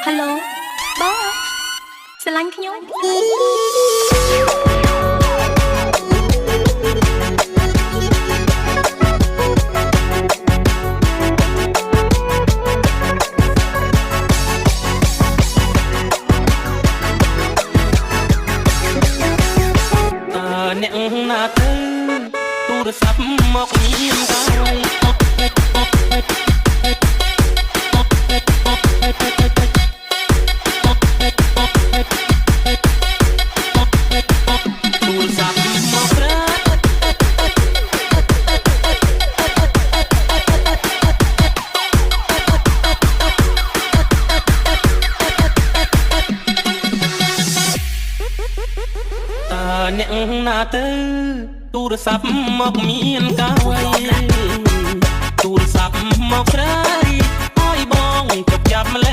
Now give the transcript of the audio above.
Hello បងស្រឡាញ់ខ្ញុំ អ្នកណាទៅទូរស័ព្ទមកមានកាយទូរស័ព្ទមកប្រើអ្នកណាទៅទូរស័ព្ទមកមានកាយទូរស័ព្ទមកស្រីឲ្យបងចាប់ម្លេះ